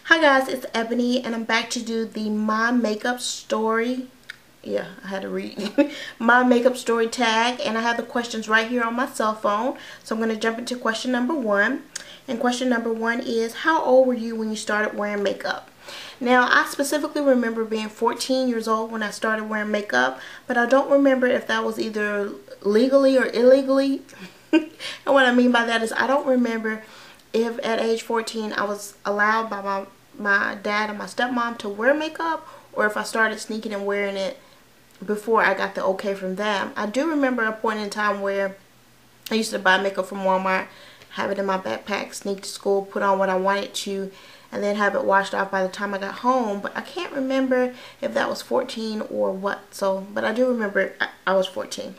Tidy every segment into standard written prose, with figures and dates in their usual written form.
Hi guys, it's Ebony and I'm back to do the My Makeup Story. Yeah, I had to read. My Makeup Story tag, and I have the questions right here on my cell phone. So I'm going to jump into question number 1. And question number 1 is, how old were you when you started wearing makeup? Now, I specifically remember being 14 years old when I started wearing makeup, but I don't remember if that was either legally or illegally. And what I mean by that is I don't remember if at age 14 I was allowed by my dad and my stepmom to wear makeup, or if I started sneaking and wearing it before I got the okay from them. I do remember a point in time where I used to buy makeup from Walmart, have it in my backpack, sneak to school, put on what I wanted to, and then have it washed off by the time I got home. But I can't remember if that was 14 or what. So, but I do remember I was 14.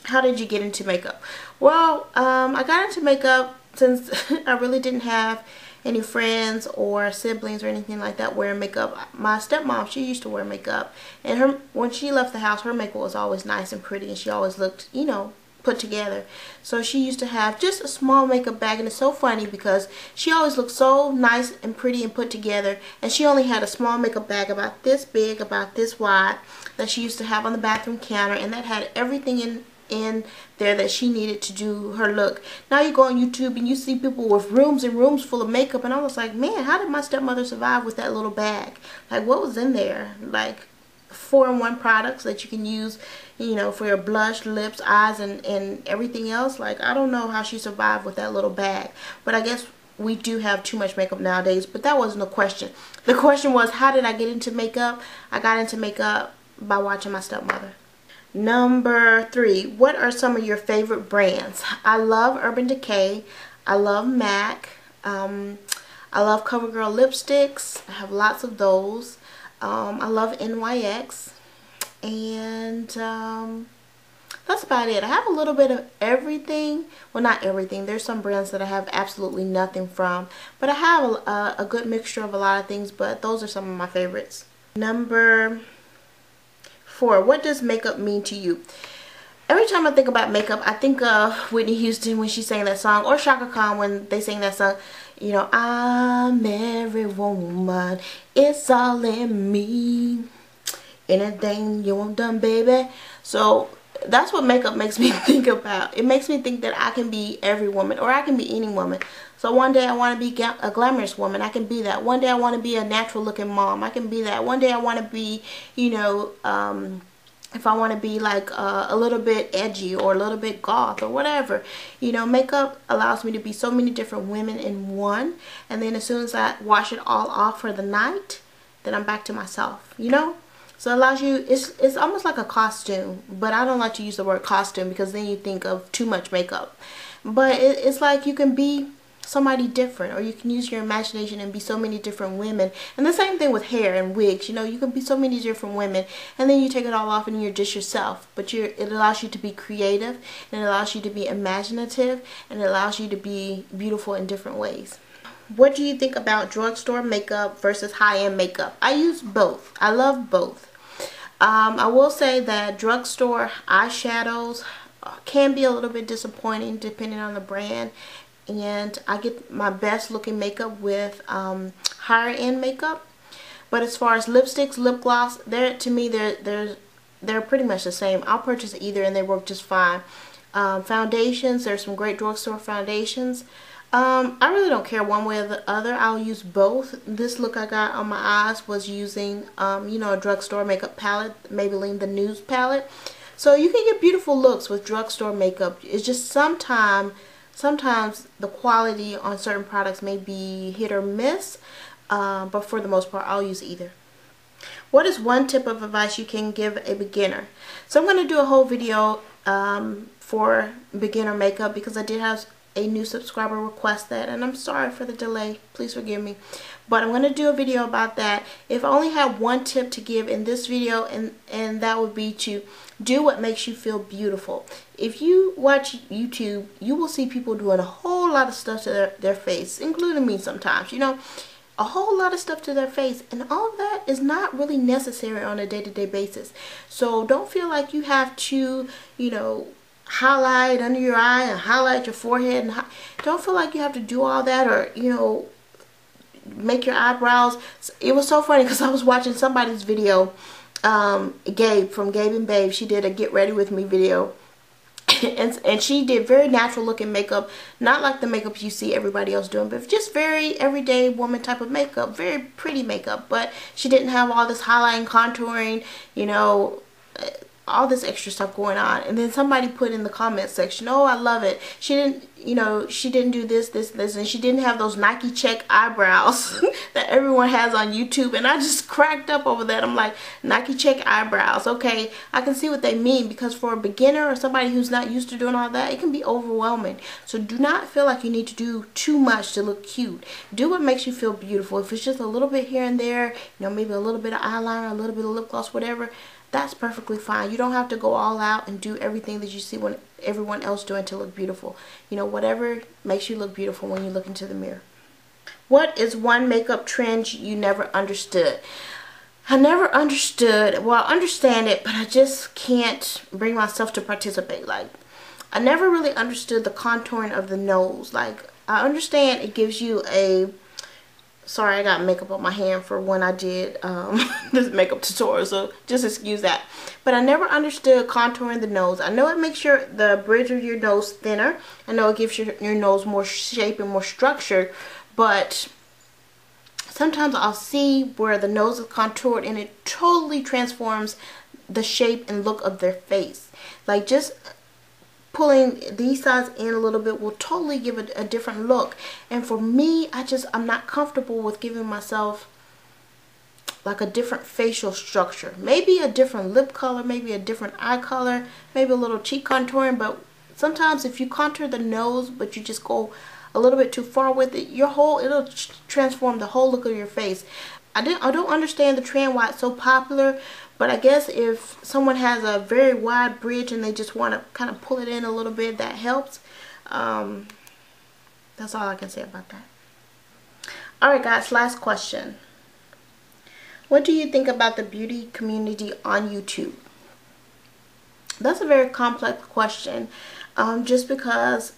How did you get into makeup? Well, I got into makeup since I really didn't have any friends or siblings or anything like that wearing makeup. My stepmom, she used to wear makeup, and when she left the house, her makeup was always nice and pretty, and she always looked, you know, put together. So she used to have just a small makeup bag, and it's so funny because she always looked so nice and pretty and put together, and she only had a small makeup bag about this big, about this wide, that she used to have on the bathroom counter, and that had everything in there that she needed to do her look. Now you go on YouTube and you see people with rooms and rooms full of makeup, and I was like, man, how did my stepmother survive with that little bag? Like, what was in there? Like 4-in-1 products that you can use, you know, for your blush, lips, eyes, and everything else. Like, I don't know how she survived with that little bag, but I guess we do have too much makeup nowadays. But that wasn't the question. The question was, how did I get into makeup? I got into makeup by watching my stepmother. Number 3, what are some of your favorite brands? I love Urban Decay. I love MAC. I love CoverGirl lipsticks. I have lots of those. I love NYX. And that's about it. I have a little bit of everything. Well, not everything. There's some brands that I have absolutely nothing from. But I have a good mixture of a lot of things. But those are some of my favorites. Number 4, what does makeup mean to you? Every time I think about makeup, I think of Whitney Houston when she sang that song, or Shaka Khan when they sang that song. You know, I'm every woman, it's all in me. Anything you want done, baby. So that's what makeup makes me think about. It makes me think that I can be every woman, or I can be any woman. So one day I want to be a glamorous woman. I can be that. One day I want to be a natural looking mom. I can be that. One day I want to be, you know, if I want to be like a little bit edgy or a little bit goth or whatever. You know, makeup allows me to be so many different women in one. And then as soon as I wash it all off for the night, then I'm back to myself, you know. So it allows you, it's almost like a costume, but I don't like to use the word costume because then you think of too much makeup. But it's like you can be somebody different, or you can use your imagination and be so many different women. And the same thing with hair and wigs. You know, you can be so many different women, and then you take it all off and you're just yourself. But it allows you to be creative, and it allows you to be imaginative, and it allows you to be beautiful in different ways. What do you think about drugstore makeup versus high-end makeup? I use both. I love both. I will say that drugstore eyeshadows can be a little bit disappointing depending on the brand, and I get my best looking makeup with higher end makeup. But as far as lipsticks, lip gloss, to me they're pretty much the same. I'll purchase either and they work just fine. Foundations, there's some great drugstore foundations. I really don't care one way or the other. I'll use both. This look I got on my eyes was using, you know, a drugstore makeup palette, Maybelline the Nude palette. So you can get beautiful looks with drugstore makeup. It's just sometimes the quality on certain products may be hit or miss, but for the most part, I'll use either. What is one tip of advice you can give a beginner? So I'm going to do a whole video for beginner makeup because I did have a new subscriber request that, and I'm sorry for the delay, please forgive me, but I'm going to do a video about that. If I only had one tip to give in this video, and that would be to do what makes you feel beautiful. If you watch YouTube, you will see people doing a whole lot of stuff to their face, including me sometimes, you know, a whole lot of stuff to their face, and all of that is not really necessary on a day-to-day basis. So don't feel like you have to, you know, highlight under your eye and highlight your forehead, and don't feel like you have to do all that, or, you know, make your eyebrows. It was so funny because I was watching somebody's video, Gabe from Gabe and Babe. She did a get ready with me video. And she did very natural looking makeup, not like the makeup you see everybody else doing, but just very everyday woman type of makeup, very pretty makeup. But she didn't have all this highlighting, contouring, you know, all this extra stuff going on. And then somebody put in the comment section, oh, I love it, she didn't, you know, she didn't do this, and she didn't have those Nike check eyebrows that everyone has on YouTube. And I just cracked up over that. I'm like, Nike check eyebrows, okay, I can see what they mean, because for a beginner or somebody who's not used to doing all that, it can be overwhelming. So do not feel like you need to do too much to look cute. Do what makes you feel beautiful. If it's just a little bit here and there, you know, maybe a little bit of eyeliner, a little bit of lip gloss, whatever, that's perfectly fine. You don't have to go all out and do everything that you see when everyone else doing to look beautiful. You know, whatever makes you look beautiful when you look into the mirror. What is one makeup trend you never understood? I never understood, well, I understand it, but I just can't bring myself to participate. Like, I never really understood the contouring of the nose. Like, I understand it gives you a, sorry, I got makeup on my hand for when I did this makeup tutorial, so just excuse that. But I never understood contouring the nose. I know it makes the bridge of your nose thinner. I know it gives your nose more shape and more structure, but sometimes I'll see where the nose is contoured and it totally transforms the shape and look of their face. Like, just pulling these sides in a little bit will totally give it a different look. And for me, I'm not comfortable with giving myself like a different facial structure. Maybe a different lip color, maybe a different eye color, maybe a little cheek contouring. But sometimes if you contour the nose but you just go a little bit too far with it, it'll transform the whole look of your face. I don't understand the trend, why it's so popular, but I guess if someone has a very wide bridge and they just want to kind of pull it in a little bit, that helps. That's all I can say about that. Alright guys, last question. What do you think about the beauty community on YouTube? That's a very complex question, just because,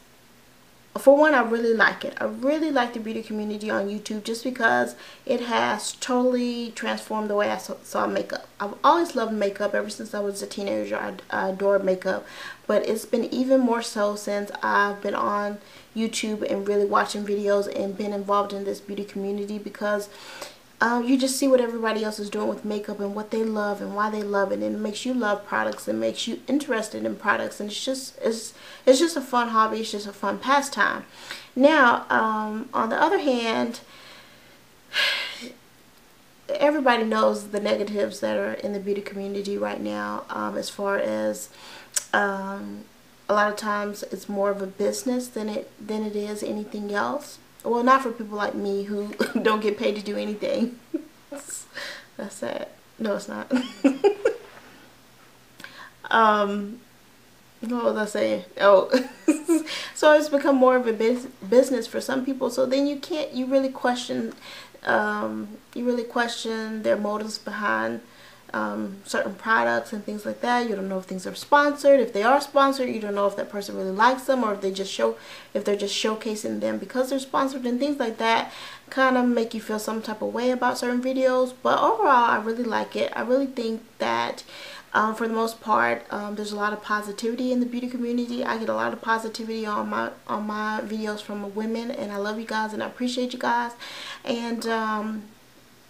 for one, I really like it. I really like the beauty community on YouTube just because it has totally transformed the way I saw makeup. I've always loved makeup ever since I was a teenager. I adored makeup, but it's been even more so since I've been on YouTube and really watching videos and been involved in this beauty community, because you just see what everybody else is doing with makeup and what they love and why they love it, and it makes you love products and makes you interested in products, and it's just a fun hobby. It's just a fun pastime. Now, on the other hand, everybody knows the negatives that are in the beauty community right now, as far as a lot of times it's more of a business than it is anything else. Well, not for people like me who don't get paid to do anything. That's sad. No, it's not. What was I saying? Oh, so it's become more of a business for some people. So then you really question their motives behind certain products and things like that. You don't know if things are sponsored. If they are sponsored, you don't know if that person really likes them, or if they're just showcasing them because they're sponsored, and things like that kind of make you feel some type of way about certain videos. But overall, I really like it. I really think that for the most part, there's a lot of positivity in the beauty community. I get a lot of positivity on my videos from women, and I love you guys and I appreciate you guys. And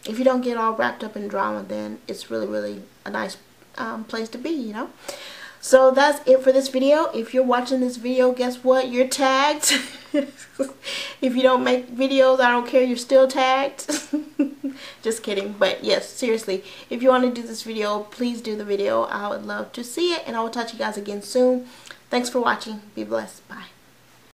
if you don't get all wrapped up in drama, then it's really, really a nice place to be, you know. So that's it for this video. If you're watching this video, guess what? You're tagged. If you don't make videos, I don't care. You're still tagged. Just kidding. But yes, seriously, if you want to do this video, please do the video. I would love to see it. And I will talk to you guys again soon. Thanks for watching. Be blessed. Bye.